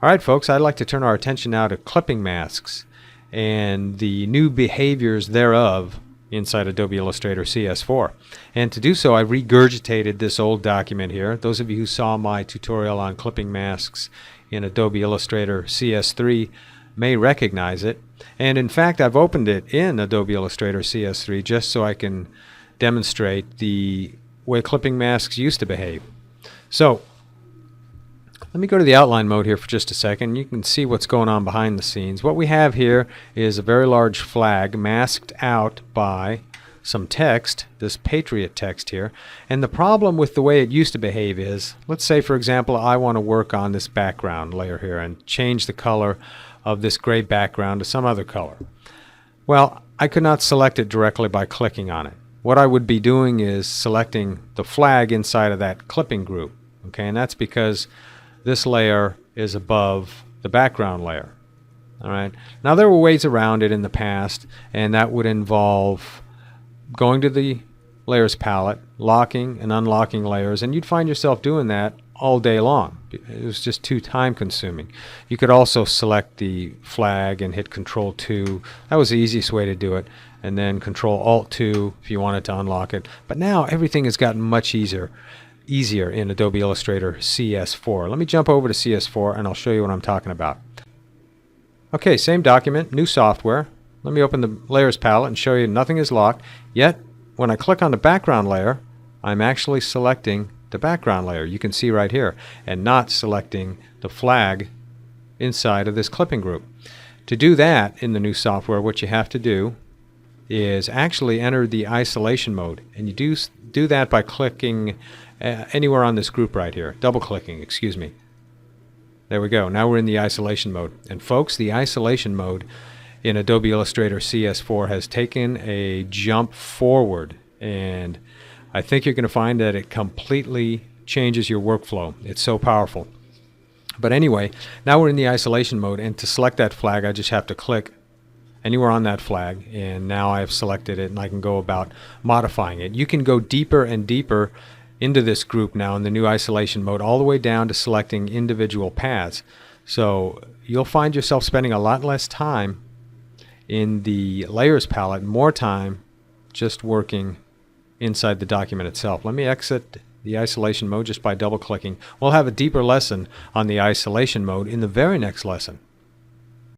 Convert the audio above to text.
Alright folks, I'd like to turn our attention now to clipping masks and the new behaviors thereof inside Adobe Illustrator CS4. And to do so, I regurgitated this old document here. Those of you who saw my tutorial on clipping masks in Adobe Illustrator CS3 may recognize it. And in fact, I've opened it in Adobe Illustrator CS3 just so I can demonstrate the way clipping masks used to behave. So let me go to the outline mode here for just a second. You can see what's going on behind the scenes. What we have here is a very large flag masked out by some text, this Patriot text here. And the problem with the way it used to behave is, let's say for example I want to work on this background layer here and change the color of this gray background to some other color. Well, I could not select it directly by clicking on it. What I would be doing is selecting the flag inside of that clipping group. Okay, and that's because this layer is above the background layer. Alright. Now there were ways around it in the past, and that would involve going to the layers palette, locking and unlocking layers, and you'd find yourself doing that all day long. It was just too time consuming. You could also select the flag and hit Control 2. That was the easiest way to do it. And then Control Alt 2 if you wanted to unlock it. But now everything has gotten much easier in Adobe Illustrator CS4. Let me jump over to CS4 and I'll show you what I'm talking about. Okay, same document, new software. Let me open the layers palette and show you nothing is locked. Yet, when I click on the background layer, I'm actually selecting the background layer. You can see right here, and not selecting the flag inside of this clipping group. To do that in the new software, what you have to do is actually enter the isolation mode, and you do that by clicking anywhere on this group right here, double clicking, excuse me. There we go. Now we're in the isolation mode. And folks, the isolation mode in Adobe Illustrator CS4 has taken a jump forward, and I think you're going to find that it completely changes your workflow. It's so powerful. But anyway, now we're in the isolation mode, and to select that flag I just have to click anywhere on that flag, and now I've selected it and I can go about modifying it. You can go deeper and deeper into this group now in the new isolation mode, all the way down to selecting individual paths. So you'll find yourself spending a lot less time in the layers palette, more time just working inside the document itself. Let me exit the isolation mode just by double clicking. We'll have a deeper lesson on the isolation mode in the very next lesson.